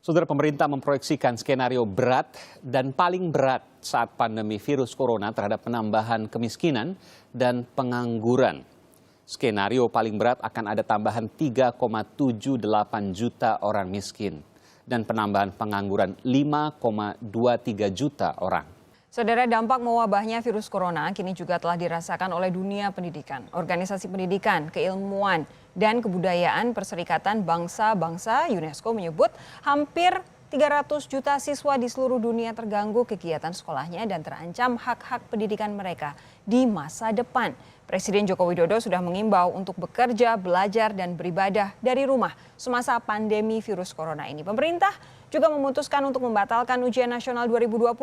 Saudara, pemerintah memproyeksikan skenario berat dan paling berat saat pandemi virus corona terhadap penambahan kemiskinan dan pengangguran. Skenario paling berat akan ada tambahan 3,78 juta orang miskin dan penambahan pengangguran 5,23 juta orang. Saudara, dampak mewabahnya virus corona kini juga telah dirasakan oleh dunia pendidikan, organisasi pendidikan, keilmuan, dan kebudayaan. Perserikatan Bangsa-Bangsa UNESCO menyebut hampir 300 juta siswa di seluruh dunia terganggu kegiatan sekolahnya dan terancam hak-hak pendidikan mereka di masa depan. Presiden Joko Widodo sudah mengimbau untuk bekerja, belajar, dan beribadah dari rumah semasa pandemi virus corona ini. Pemerintah juga memutuskan untuk membatalkan ujian nasional 2020.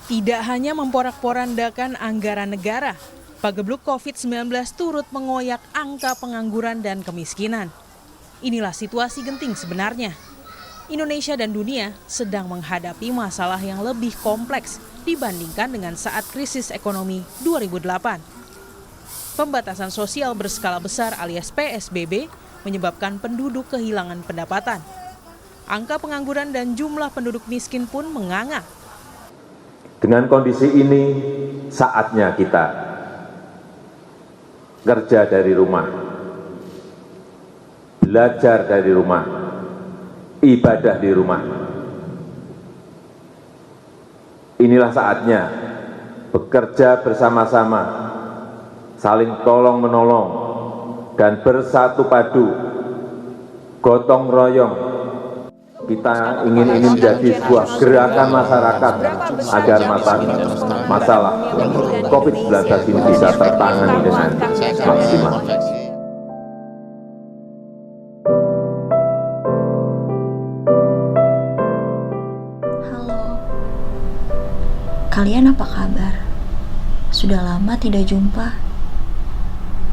Tidak hanya memporak-porandakan anggaran negara, pagebluk COVID-19 turut mengoyak angka pengangguran dan kemiskinan. Inilah situasi genting sebenarnya. Indonesia dan dunia sedang menghadapi masalah yang lebih kompleks dibandingkan dengan saat krisis ekonomi 2008. Pembatasan sosial berskala besar alias PSBB menyebabkan penduduk kehilangan pendapatan. Angka pengangguran dan jumlah penduduk miskin pun menganga. Dengan kondisi ini, saatnya kita kerja dari rumah, belajar dari rumah, ibadah di rumah. Inilah saatnya bekerja bersama-sama, saling tolong-menolong, dan bersatu padu, gotong royong. Kita ingin ini menjadi sebuah gerakan masyarakat agar masalah COVID-19 ini bisa tertangani dengan maksimal. Halo, kalian apa kabar? Sudah lama tidak jumpa.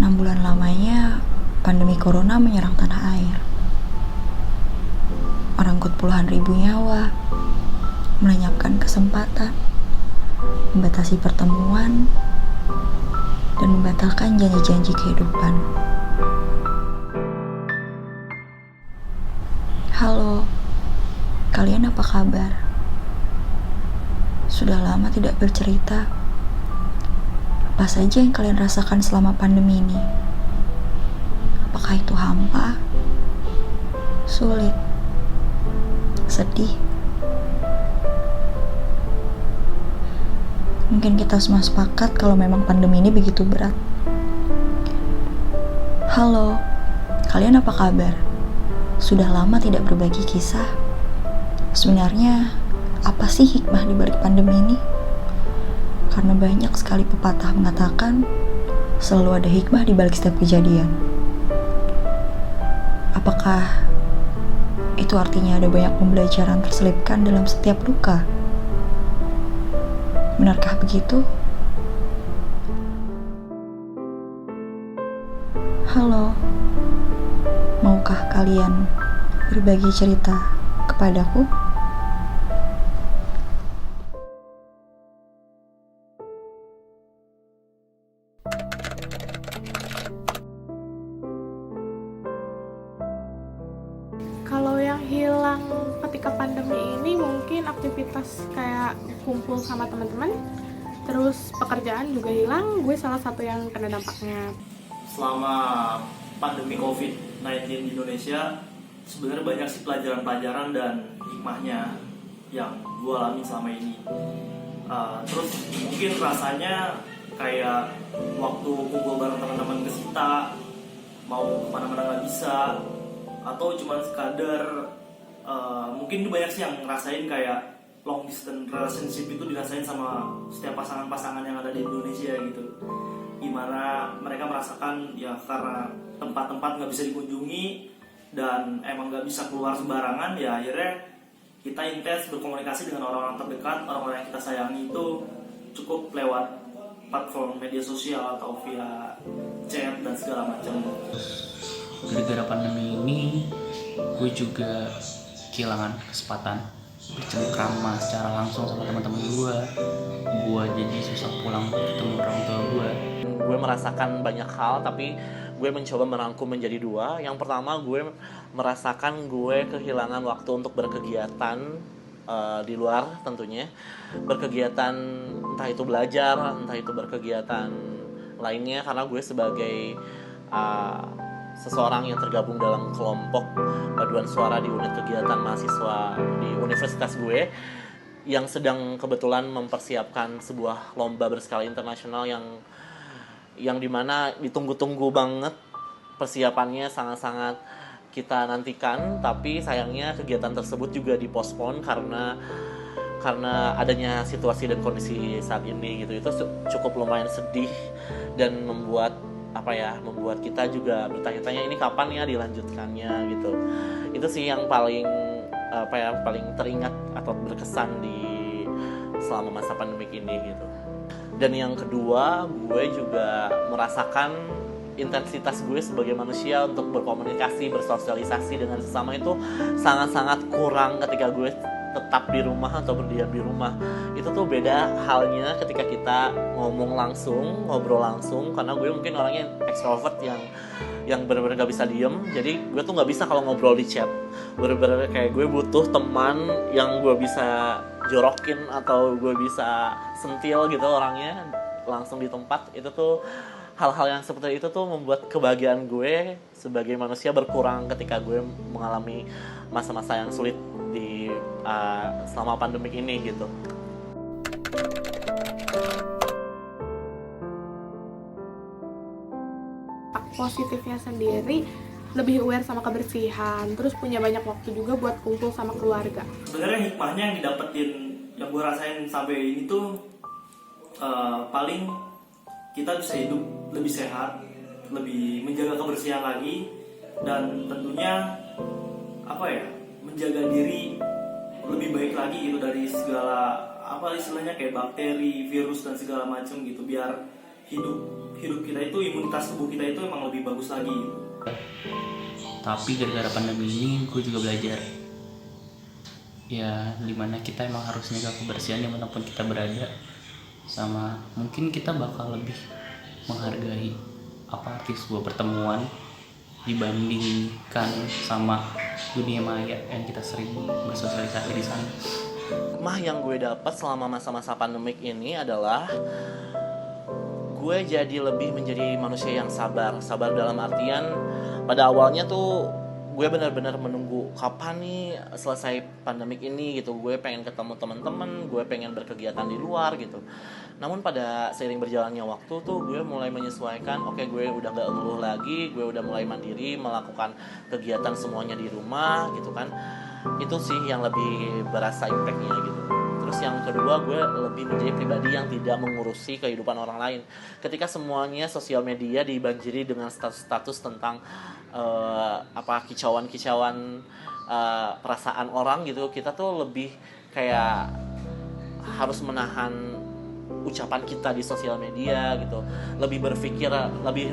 6 bulan lamanya pandemi corona menyerang tanah air. Merenggut puluhan ribu nyawa, melenyapkan kesempatan, membatasi pertemuan, dan membatalkan janji-janji kehidupan. Halo, kalian apa kabar? Sudah lama tidak bercerita. Apa saja yang kalian rasakan selama pandemi ini? Apakah itu hampa, sulit, sedih? Mungkin kita semua sepakat kalau memang pandemi ini begitu berat. Halo, kalian apa kabar? Sudah lama tidak berbagi kisah. Sebenarnya, apa sih hikmah di balik pandemi ini? Karena banyak sekali pepatah mengatakan selalu ada hikmah di balik setiap kejadian. Apakah itu artinya ada banyak pembelajaran terselipkan dalam setiap luka? Benarkah begitu? Halo, maukah kalian berbagi cerita kepadaku? Kalau yang hilang ketika pandemi ini mungkin aktivitas kayak kumpul sama teman-teman, terus pekerjaan juga hilang. Gue salah satu yang kena dampaknya. Selama pandemi COVID-19 di Indonesia, sebenarnya banyak sih pelajaran-pelajaran dan hikmahnya yang gue alami selama ini. Terus mungkin rasanya kayak waktu kumpul bareng teman-teman kesita, mau kemana-mana nggak bisa, atau cuma sekadar mungkin banyak sih yang ngerasain kayak long distance relationship itu dirasain sama setiap pasangan-pasangan yang ada di Indonesia gitu, gimana mereka merasakan ya karena tempat-tempat nggak bisa dikunjungi dan emang nggak bisa keluar sembarangan, ya akhirnya kita intens berkomunikasi dengan orang-orang terdekat, orang-orang yang kita sayangi itu cukup lewat platform media sosial atau via chat dan segala macam. Gara-gara pandemi ini, gue juga kehilangan kesempatan bercengkrama secara langsung sama teman-teman gue. Gue jadi susah pulang ketemu orang tua gue. Gue merasakan banyak hal, tapi gue mencoba merangkum menjadi dua. Yang pertama, gue merasakan gue kehilangan waktu untuk berkegiatan di luar tentunya. Berkegiatan entah itu belajar, entah itu berkegiatan lainnya, karena gue sebagai seseorang yang tergabung dalam kelompok paduan suara di unit kegiatan mahasiswa di universitas gue yang sedang kebetulan mempersiapkan sebuah lomba berskala internasional yang dimana ditunggu-tunggu banget, persiapannya sangat-sangat kita nantikan, tapi sayangnya kegiatan tersebut juga dipospon karena adanya situasi dan kondisi saat ini gitu. Itu cukup lumayan sedih dan membuat kita juga bertanya-tanya ini kapan ya dilanjutkannya gitu. Itu sih yang paling teringat atau berkesan selama masa pandemik ini gitu. Dan yang kedua, gue juga merasakan intensitas gue sebagai manusia untuk berkomunikasi, bersosialisasi dengan sesama itu sangat-sangat kurang ketika gue tetap di rumah atau berdiam di rumah. Itu tuh beda halnya ketika kita ngomong langsung, ngobrol langsung, karena gue mungkin orangnya extrovert yang benar-benar gak bisa diem. Jadi gue tuh gak bisa kalau ngobrol di chat. Benar-benar kayak gue butuh teman yang gue bisa jorokin atau gue bisa sentil gitu orangnya langsung di tempat. Itu tuh hal-hal yang seperti itu tuh membuat kebahagiaan gue sebagai manusia berkurang ketika gue mengalami masa-masa yang sulit selama pandemik ini gitu. Positifnya sendiri lebih aware sama kebersihan, terus punya banyak waktu juga buat kumpul sama keluarga. Sebenarnya hikmahnya yang didapetin, yang gue rasain sampai ini tuh paling kita bisa hidup lebih sehat, lebih menjaga kebersihan lagi, dan tentunya menjaga diri lebih baik lagi gitu dari segala istilahnya kayak bakteri, virus dan segala macam gitu, biar hidup kita itu, imunitas tubuh kita itu emang lebih bagus lagi gitu. Tapi gara-gara pandemi ini gue juga belajar ya dimana kita emang harus menjaga kebersihan dimanapun kita berada, sama mungkin kita bakal lebih menghargai apa arti sebuah pertemuan dibandingkan sama dunia maya yang kita sering bersosialisasi di sana. Hikmah yang gue dapat selama masa-masa pandemik ini adalah gue jadi lebih menjadi manusia yang sabar dalam artian pada awalnya tuh gue benar-benar menunggu kapan nih selesai pandemik ini gitu. Gue pengen ketemu teman-teman, gue pengen berkegiatan di luar gitu. Namun pada seiring berjalannya waktu tuh gue mulai menyesuaikan, oke, gue udah gak ngeluh lagi, gue udah mulai mandiri melakukan kegiatan semuanya di rumah gitu kan. Itu sih yang lebih berasa impact-nya gitu. Terus yang kedua, gue lebih menjadi pribadi yang tidak mengurusi kehidupan orang lain. Ketika semuanya sosial media dibanjiri dengan status-status tentang kicauan-kicauan perasaan orang gitu, kita tuh lebih kayak harus menahan ucapan kita di sosial media gitu. Lebih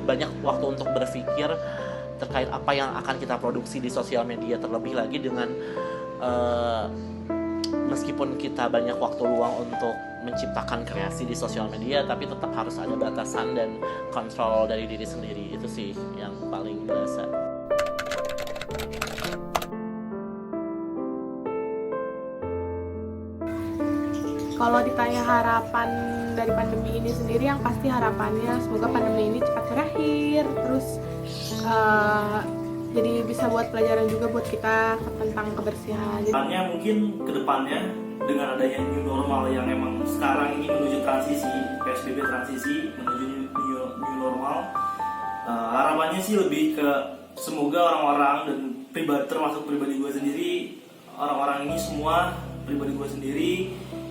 banyak waktu untuk berpikir terkait apa yang akan kita produksi di sosial media, terlebih lagi dengan meskipun kita banyak waktu luang untuk menciptakan kreasi di sosial media, tapi tetap harus ada batasan dan kontrol dari diri sendiri. Itu sih yang paling berasa. Kalau ditanya harapan dari pandemi ini sendiri, yang pasti harapannya semoga pandemi ini cepat berakhir, terus jadi bisa buat pelajaran juga buat kita tentang kebersihan. Harapannya mungkin kedepannya dengan adanya new normal yang emang sekarang ini menuju transisi, PSBB transisi menuju new normal, harapannya sih lebih ke semoga orang-orang dan termasuk pribadi gue sendiri, orang-orang ini semua pribadi gue sendiri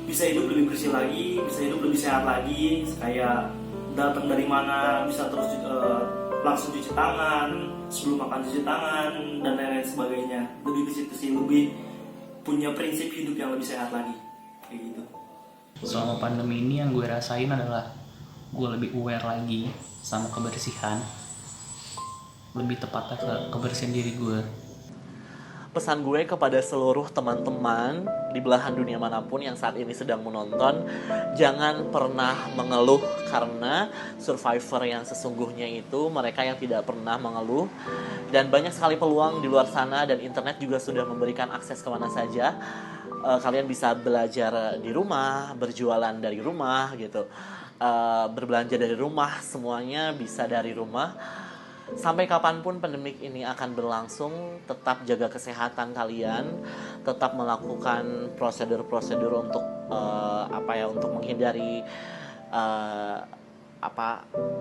bisa hidup lebih bersih lagi, bisa hidup lebih sehat lagi, kayak datang dari mana bisa terus langsung cuci tangan, sebelum makan cuci tangan, dan lain-lain sebagainya. Lebih ke situ sih, lebih punya prinsip hidup yang lebih sehat lagi, kayak gitu. Selama pandemi ini yang gue rasain adalah gue lebih aware lagi sama kebersihan, lebih tepatnya ke kebersihan diri gue. pesan gue kepada seluruh teman-teman di belahan dunia manapun yang saat ini sedang menonton, jangan pernah mengeluh, karena survivor yang sesungguhnya itu mereka yang tidak pernah mengeluh. Dan banyak sekali peluang di luar sana, dan internet juga sudah memberikan akses kemana saja. Kalian bisa belajar di rumah, berjualan dari rumah gitu, berbelanja dari rumah, semuanya bisa dari rumah. Sampai kapanpun pandemik ini akan berlangsung, tetap jaga kesehatan kalian, tetap melakukan prosedur-prosedur untuk untuk menghindari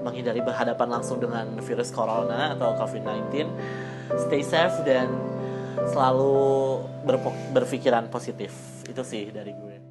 menghindari berhadapan langsung dengan virus corona atau COVID-19. Stay safe dan selalu berpikiran positif. Itu sih dari gue.